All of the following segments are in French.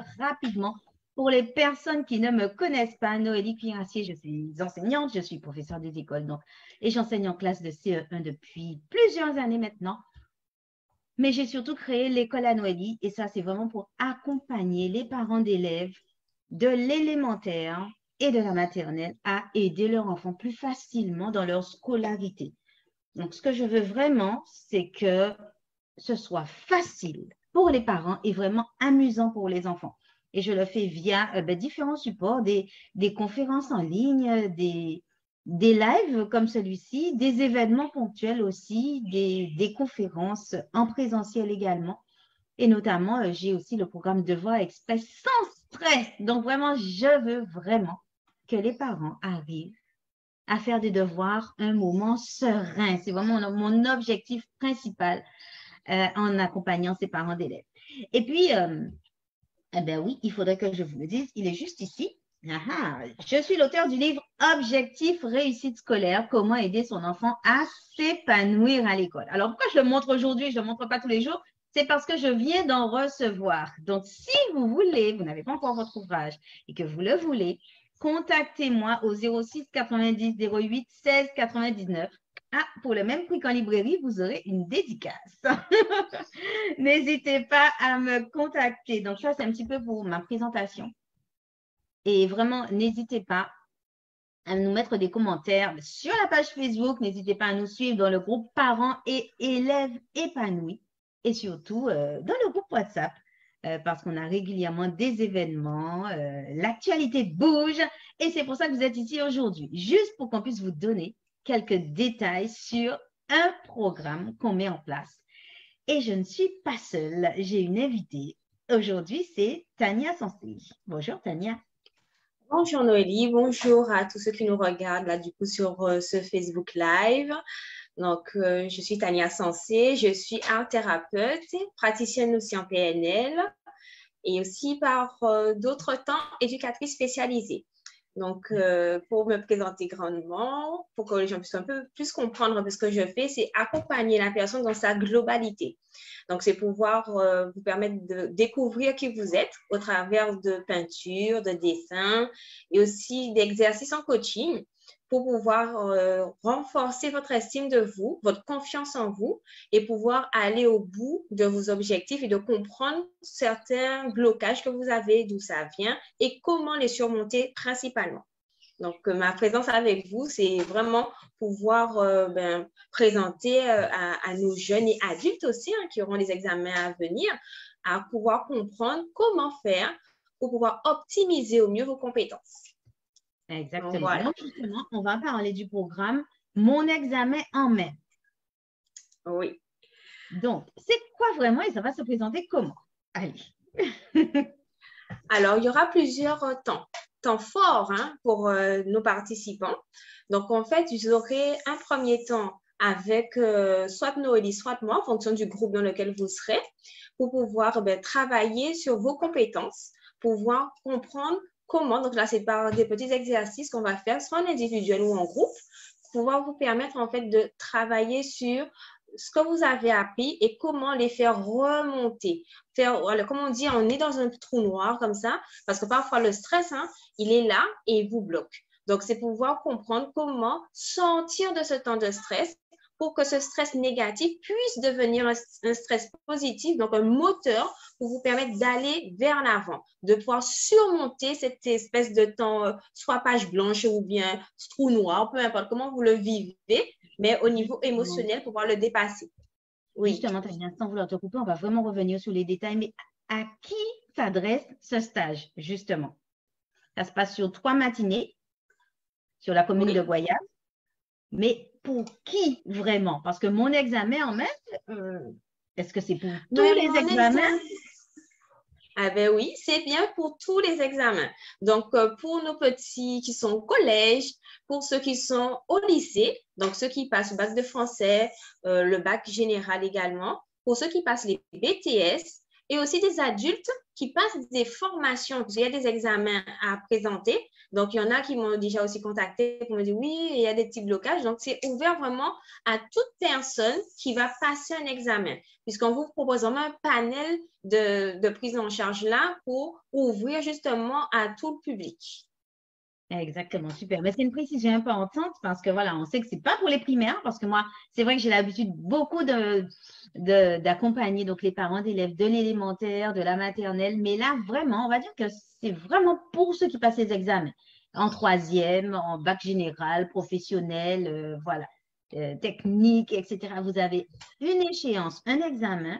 fois rapidement. Pour les personnes qui ne me connaissent pas, Noélie Cuirassier, je suis enseignante, je suis professeure des écoles donc, et j'enseigne en classe de CE1 depuis plusieurs années maintenant. Mais j'ai surtout créé l'école à Noélie et ça, c'est vraiment pour accompagner les parents d'élèves de l'élémentaire et de la maternelle à aider leurs enfants plus facilement dans leur scolarité. Donc, ce que je veux vraiment, c'est que ce soit facile pour les parents et vraiment amusant pour les enfants. Et je le fais via différents supports, des conférences en ligne, des lives comme celui-ci, des événements ponctuels aussi, des conférences en présentiel également. Et notamment, j'ai aussi le programme Devoir Express sans stress. Donc, vraiment, je veux vraiment que les parents arrivent à faire des devoirs un moment serein. C'est vraiment mon objectif principal en accompagnant ces parents d'élèves. Et puis, eh bien oui, il faudrait que je vous le dise, il est juste ici. Je suis l'auteur du livre Objectif réussite scolaire, comment aider son enfant à s'épanouir à l'école. Alors, pourquoi je le montre aujourd'hui, je ne le montre pas tous les jours? C'est parce que je viens d'en recevoir. Donc, si vous voulez, vous n'avez pas encore votre ouvrage et que vous le voulez, contactez-moi au 06 90 08 16 99. Ah, pour le même prix qu'en librairie, vous aurez une dédicace. N'hésitez pas à me contacter. Donc, ça, c'est un petit peu pour ma présentation. Et vraiment, n'hésitez pas à nous mettre des commentaires sur la page Facebook. N'hésitez pas à nous suivre dans le groupe Parents et élèves épanouis. Et surtout, dans le groupe WhatsApp, parce qu'on a régulièrement des événements. L'actualité bouge. Et c'est pour ça que vous êtes ici aujourd'hui. Juste pour qu'on puisse vous donner quelques détails sur un programme qu'on met en place. Et je ne suis pas seule, j'ai une invitée. Aujourd'hui, c'est Tania Sensé. Bonjour Tania. Bonjour Noélie, bonjour à tous ceux qui nous regardent là du coup sur ce Facebook Live. Donc, je suis Tania Sensé, je suis art thérapeute, praticienne aussi en PNL et aussi par d'autres temps éducatrice spécialisée. Donc, pour me présenter grandement, pour que les gens puissent un peu plus comprendre ce que je fais, c'est accompagner la personne dans sa globalité. Donc, c'est pouvoir vous permettre de découvrir qui vous êtes au travers de peinture, de dessins et aussi d'exercices en coaching pour pouvoir renforcer votre estime de vous, votre confiance en vous et pouvoir aller au bout de vos objectifs et de comprendre certains blocages que vous avez, d'où ça vient et comment les surmonter principalement. Donc, ma présence avec vous, c'est vraiment pouvoir présenter à nos jeunes et adultes aussi qui auront les examens à venir, à pouvoir comprendre comment faire pour pouvoir optimiser au mieux vos compétences. Exactement. Donc, voilà. Donc, justement, on va parler du programme Mon examen en mai. Oui. Donc, c'est quoi vraiment et ça va se présenter comment? Allez. Alors, il y aura plusieurs temps forts pour nos participants. Donc, en fait, vous aurez un premier temps avec soit Noélie, soit moi, en fonction du groupe dans lequel vous serez, pour pouvoir travailler sur vos compétences, pouvoir comprendre comment, donc là, c'est par des petits exercices qu'on va faire, soit en individuel ou en groupe, pour pouvoir vous permettre en fait de travailler sur ce que vous avez appris et comment les faire remonter. Comme on dit, on est dans un trou noir comme ça, parce que parfois le stress, il est là et il vous bloque. Donc, c'est pouvoir comprendre comment sortir de ce temps de stress pour que ce stress négatif puisse devenir un stress positif, donc un moteur pour vous permettre d'aller vers l'avant, de pouvoir surmonter cette espèce de temps, soit page blanche ou bien trou noir, peu importe comment vous le vivez, mais au niveau émotionnel, pouvoir le dépasser. Oui. Justement, Tania, sans vouloir te couper, on va vraiment revenir sur les détails, mais à qui s'adresse ce stage, justement? Ça se passe sur 3 matinées, sur la commune de Goyave, mais pour qui vraiment? Parce que mon examen en mai, est-ce que c'est pour tous les examens? Ah ben oui, c'est bien pour tous les examens. Donc, pour nos petits qui sont au collège, pour ceux qui sont au lycée, donc ceux qui passent le bac de français, le bac général également, pour ceux qui passent les BTS et aussi des adultes qui passent des formations, parce qu'il y a des examens à présenter. Donc, il y en a qui m'ont déjà aussi contacté pour me dire oui, il y a des petits blocages. Donc, c'est ouvert vraiment à toute personne qui va passer un examen, puisqu'on vous propose vraiment un panel de prise en charge là pour ouvrir justement à tout le public. Exactement, super. Mais c'est une précision importante parce que voilà, on sait que c'est pas pour les primaires parce que moi, c'est vrai que j'ai l'habitude beaucoup d'accompagner donc les parents d'élèves de l'élémentaire, de la maternelle, mais là vraiment, on va dire que c'est vraiment pour ceux qui passent les examens en troisième, en bac général, professionnel, voilà, technique, etc. Vous avez une échéance, un examen,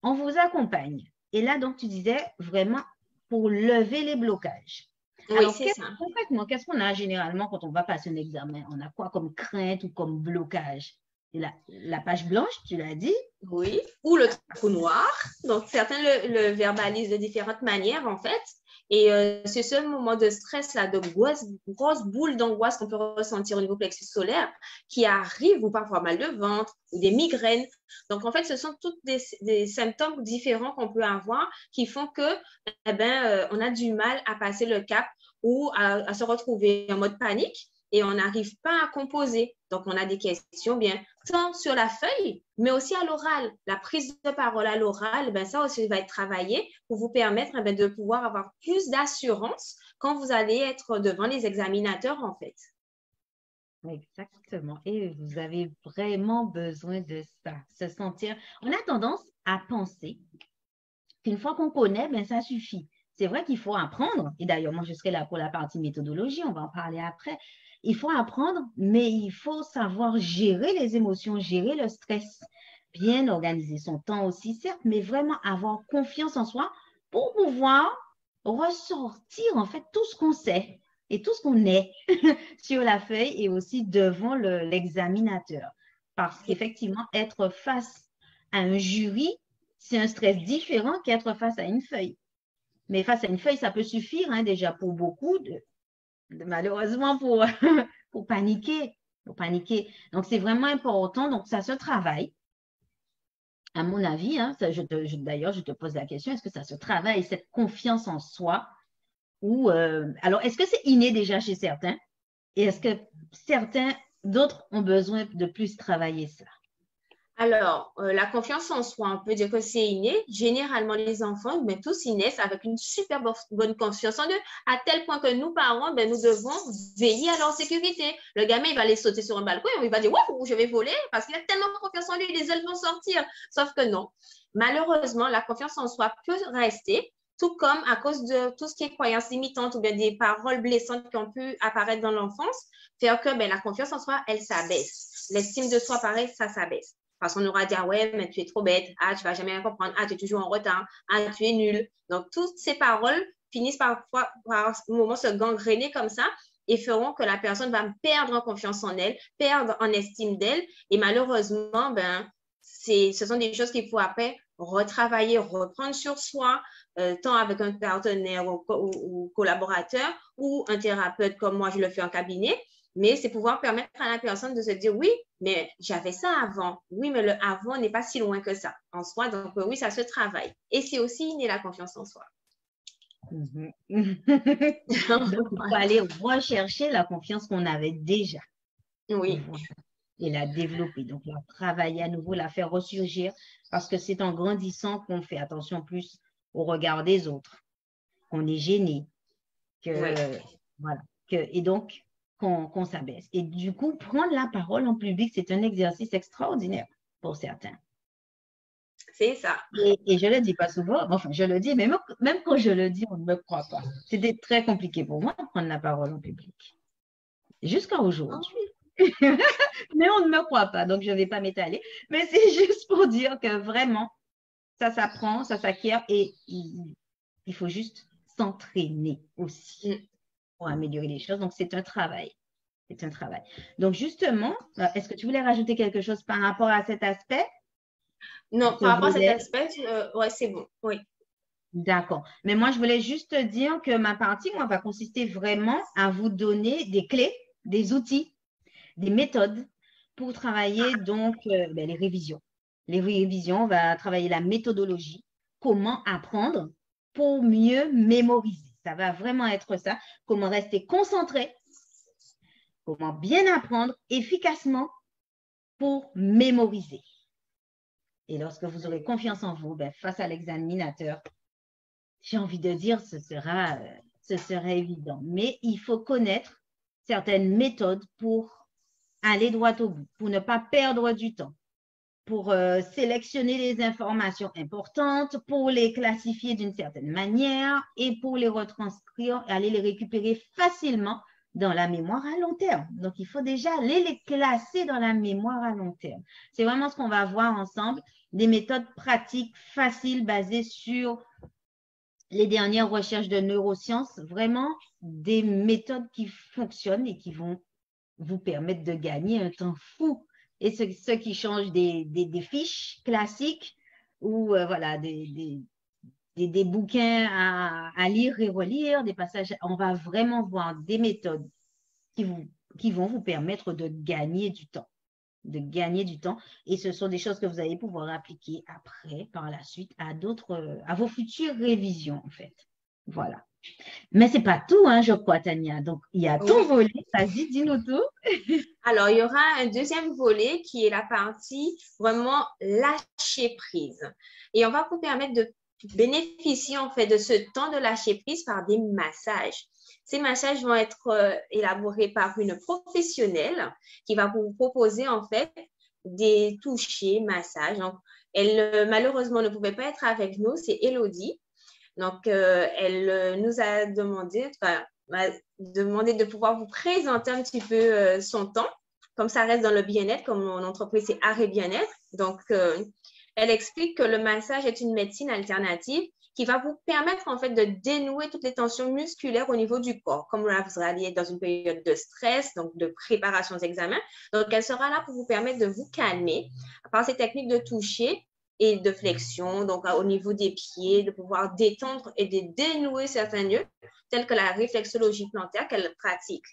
on vous accompagne. Et là, donc, tu disais vraiment pour lever les blocages. Oui, Alors, c'est ça. concrètement, qu'est-ce qu'on a généralement quand on va passer un examen? On a quoi comme crainte ou comme blocage? La page blanche, tu l'as dit? Oui, ou le trou noir. Donc, certains le verbalisent de différentes manières, en fait. Et c'est ce moment de stress-là, de grosse boule d'angoisse qu'on peut ressentir au niveau plexus solaire qui arrive, ou parfois mal de ventre, ou des migraines. Donc, en fait, ce sont tous des symptômes différents qu'on peut avoir qui font que, on a du mal à passer le cap ou à se retrouver en mode panique et on n'arrive pas à composer. Donc, on a des questions bien tant sur la feuille, mais aussi à l'oral. La prise de parole à l'oral, ça aussi va être travaillé pour vous permettre de pouvoir avoir plus d'assurance quand vous allez être devant les examinateurs, en fait. Exactement. Et vous avez vraiment besoin de ça, se sentir. On a tendance à penser qu'une fois qu'on connaît, ça suffit. C'est vrai qu'il faut apprendre. Et d'ailleurs, moi, je serai là pour la partie méthodologie, on va en parler après. Il faut apprendre, mais il faut savoir gérer les émotions, gérer le stress, bien organiser son temps aussi, certes, mais vraiment avoir confiance en soi pour pouvoir ressortir en fait tout ce qu'on sait et tout ce qu'on est sur la feuille et aussi devant l'examinateur. Parce qu'effectivement, être face à un jury, c'est un stress différent qu'être face à une feuille. Mais face à une feuille, ça peut suffire déjà pour beaucoup, malheureusement pour paniquer. Donc, c'est vraiment important. Donc, ça se travaille. À mon avis, d'ailleurs, je te pose la question, est-ce que ça se travaille, cette confiance en soi? Alors, est-ce que c'est inné déjà chez certains? Et est-ce que d'autres ont besoin de plus travailler ça? Alors, la confiance en soi, on peut dire que c'est inné. Généralement, les enfants, tous ils naissent avec une super bonne confiance en eux, à tel point que nous, parents, nous devons veiller à leur sécurité. Le gamin, il va aller sauter sur un balcon et il va dire, waouh, je vais voler, parce qu'il a tellement confiance en lui, les ailes vont sortir. Sauf que non. Malheureusement, la confiance en soi peut rester, tout comme à cause de tout ce qui est croyances limitantes ou bien des paroles blessantes qui ont pu apparaître dans l'enfance, faire que la confiance en soi, elle s'abaisse. L'estime de soi, pareil, ça s'abaisse. Parce qu'on aura dit, ah ouais, mais tu es trop bête, ah, tu vas jamais rien comprendre, ah, tu es toujours en retard, ah, tu es nul. Donc, toutes ces paroles finissent parfois par un moment se gangréner comme ça et feront que la personne va perdre en confiance en elle, perdre en estime d'elle. Et malheureusement, ce sont des choses qu'il faut après retravailler, reprendre sur soi, tant avec un partenaire ou collaborateur ou un thérapeute comme moi, je le fais en cabinet. Mais c'est pouvoir permettre à la personne de se dire, oui, mais j'avais ça avant. Oui, mais le avant n'est pas si loin que ça en soi. Donc, oui, ça se travaille. Et c'est aussi inné la confiance en soi. Donc, il faut aller rechercher la confiance qu'on avait déjà. Oui. Et la développer. Donc, la travailler à nouveau, la faire ressurgir parce que c'est en grandissant qu'on fait attention plus au regard des autres, qu'on est gêné, et donc qu'on s'abaisse. Et du coup, prendre la parole en public, c'est un exercice extraordinaire pour certains. C'est ça. Et je ne le dis pas souvent, enfin, je le dis, mais même quand je le dis, on ne me croit pas. C'était très compliqué pour moi de prendre la parole en public. Jusqu'à aujourd'hui. Mais on ne me croit pas, donc je ne vais pas m'étaler. Mais c'est juste pour dire que vraiment, ça s'apprend, ça s'acquiert et il faut juste s'entraîner aussi pour améliorer les choses. Donc, c'est un travail. C'est un travail. Donc, justement, est-ce que tu voulais rajouter quelque chose par rapport à cet aspect? Non, par rapport à cet aspect, ouais, c'est bon. Oui. D'accord. Mais moi, je voulais juste te dire que ma partie, moi, va consister vraiment à vous donner des clés, des outils, des méthodes pour travailler donc les révisions. Les révisions, on va travailler la méthodologie, comment apprendre pour mieux mémoriser. Ça va vraiment être ça, comment rester concentré, comment bien apprendre efficacement pour mémoriser. Et lorsque vous aurez confiance en vous, ben, face à l'examinateur, j'ai envie de dire, ce sera évident. Mais il faut connaître certaines méthodes pour aller droit au but, pour ne pas perdre du temps, pour sélectionner les informations importantes, pour les classifier d'une certaine manière et pour les retranscrire et aller les récupérer facilement dans la mémoire à long terme. Donc, il faut déjà aller les classer dans la mémoire à long terme. C'est vraiment ce qu'on va voir ensemble, des méthodes pratiques faciles basées sur les dernières recherches de neurosciences, vraiment des méthodes qui fonctionnent et qui vont vous permettre de gagner un temps fou. Et ce qui change des fiches classiques ou voilà, des bouquins à lire et relire, des passages, on va vraiment voir des méthodes qui vont vous permettre de gagner du temps. Et ce sont des choses que vous allez pouvoir appliquer après, par la suite, à vos futures révisions, en fait. Voilà. Mais ce n'est pas tout, hein, je crois, Tania. Donc, il y a ton volet. Vas-y, dis-nous tout. Alors, il y aura un deuxième volet qui est la partie vraiment lâcher prise. Et on va vous permettre de bénéficier, en fait, de ce temps de lâcher prise par des massages. Ces massages vont être élaborés par une professionnelle qui va vous proposer, en fait, des touchés, massages. Donc, elle, malheureusement, ne pouvait pas être avec nous. C'est Élodie. Donc, elle nous a demandé, de pouvoir vous présenter un petit peu son temps, comme ça reste dans le bien-être, comme mon entreprise c'est Art et Bien-être. Donc, elle explique que le massage est une médecine alternative qui va vous permettre en fait de dénouer toutes les tensions musculaires au niveau du corps. Comme là, vous allez être dans une période de stress, donc de préparation aux examens. Donc, elle sera là pour vous permettre de vous calmer par ces techniques de toucher et de flexion, donc au niveau des pieds, de pouvoir détendre et de dénouer certains lieux, tels que la réflexologie plantaire qu'elle pratique.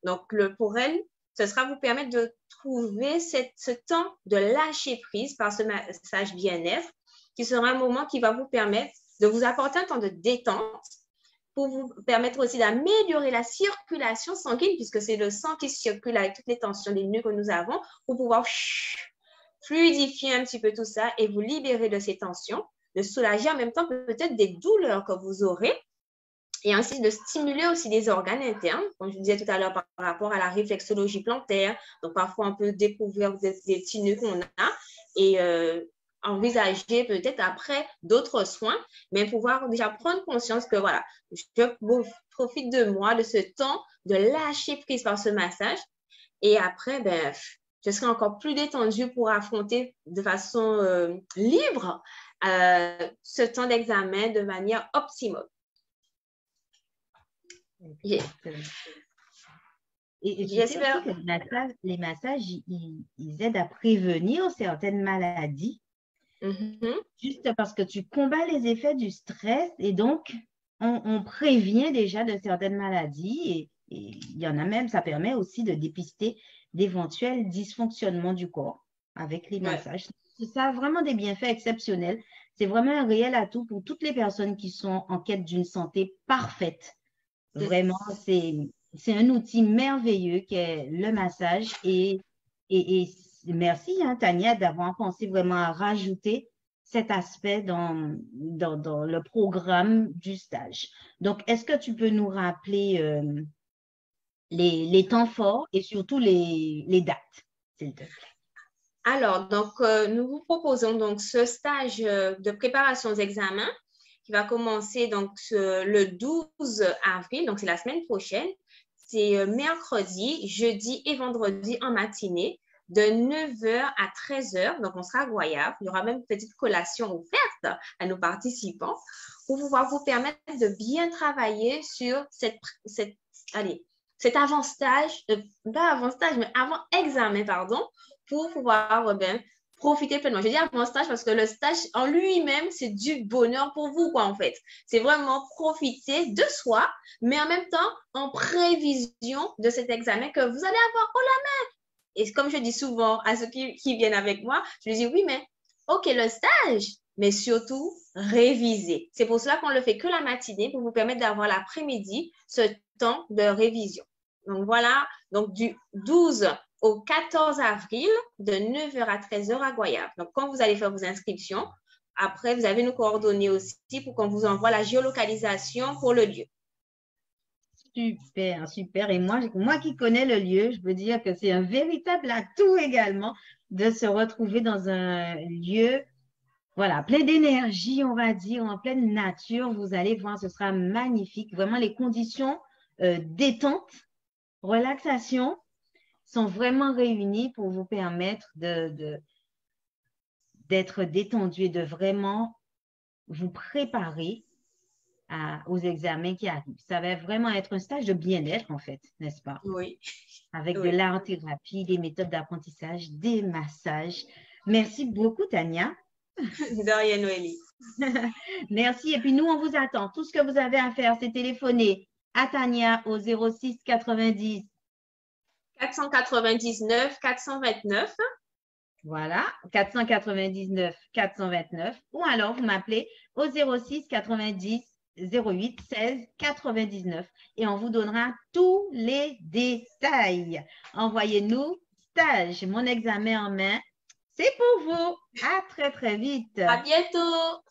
Donc, pour elle, ce sera vous permettre de trouver ce temps de lâcher prise par ce massage bien-être, qui sera un moment qui va vous permettre de vous apporter un temps de détente, pour vous permettre aussi d'améliorer la circulation sanguine, puisque c'est le sang qui circule avec toutes les tensions des nœuds que nous avons, pour pouvoir fluidifier un petit peu tout ça et vous libérer de ces tensions, de soulager en même temps peut-être des douleurs que vous aurez et ainsi de stimuler aussi des organes internes, comme je disais tout à l'heure par rapport à la réflexologie plantaire. Donc, parfois, on peut découvrir des petits nœuds qu'on a et envisager peut-être après d'autres soins, mais pouvoir déjà prendre conscience que voilà, je profite de moi, de ce temps de lâcher prise par ce massage et après, ben, je serai encore plus détendue pour affronter de façon libre ce temps d'examen de manière optimale. Yeah. Et tu sais aussi que les massages, ils aident à prévenir certaines maladies, juste parce que tu combats les effets du stress et donc on prévient déjà de certaines maladies et il y en a même, ça permet aussi de dépister d'éventuels dysfonctionnements du corps avec les massages. Ça a vraiment des bienfaits exceptionnels. C'est vraiment un réel atout pour toutes les personnes qui sont en quête d'une santé parfaite. Vraiment, c'est un outil merveilleux qu'est le massage et merci, hein, Tania, d'avoir pensé vraiment à rajouter cet aspect dans le programme du stage. Donc, est-ce que tu peux nous rappeler les temps forts et surtout les dates, s'il te plaît? Alors, donc, nous vous proposons donc ce stage de préparation aux examens qui va commencer donc le 12 avril, donc c'est la semaine prochaine. C'est mercredi, jeudi et vendredi en matinée de 9h à 13h. Donc, on sera à Goyave. Il y aura même une petite collation offerte à nos participants pour pouvoir vous permettre de bien travailler sur cet avant-stage, pas avant-stage, mais avant-examen, pardon, pour pouvoir profiter pleinement. Je dis avant-stage parce que le stage en lui-même, c'est du bonheur pour vous, quoi, en fait. C'est vraiment profiter de soi, mais en même temps, en prévision de cet examen que vous allez avoir haut la main. Et comme je dis souvent à ceux qui viennent avec moi, je leur dis, oui, mais OK, le stage, mais surtout réviser. C'est pour cela qu'on le fait que la matinée pour vous permettre d'avoir l'après-midi ce temps de révision. Donc voilà, donc du 12 au 14 avril de 9h à 13h à Goyave. Donc quand vous allez faire vos inscriptions, après vous avez nos coordonnées aussi pour qu'on vous envoie la géolocalisation pour le lieu. Super, super. Et moi qui connais le lieu, je peux dire que c'est un véritable atout également de se retrouver dans un lieu, voilà, plein d'énergie, on va dire, en pleine nature. Vous allez voir, ce sera magnifique. Vraiment, les conditions détente, relaxation sont vraiment réunies pour vous permettre d'être détendu et de vraiment vous préparer aux examens qui arrivent. Ça va vraiment être un stage de bien-être, en fait, n'est-ce pas? Oui. Avec de Oui. l'art-thérapie, des méthodes d'apprentissage, des massages. Merci beaucoup, Tania. De rien, Noélie. Merci. Et puis, nous, on vous attend. Tout ce que vous avez à faire, c'est téléphoner à Tania au 06 90 499 429. Voilà, 499 429. Ou alors, vous m'appelez au 06 90 08 16 99 et on vous donnera tous les détails. Envoyez-nous stage, mon examen en main. C'est pour vous. À très, très vite. À bientôt.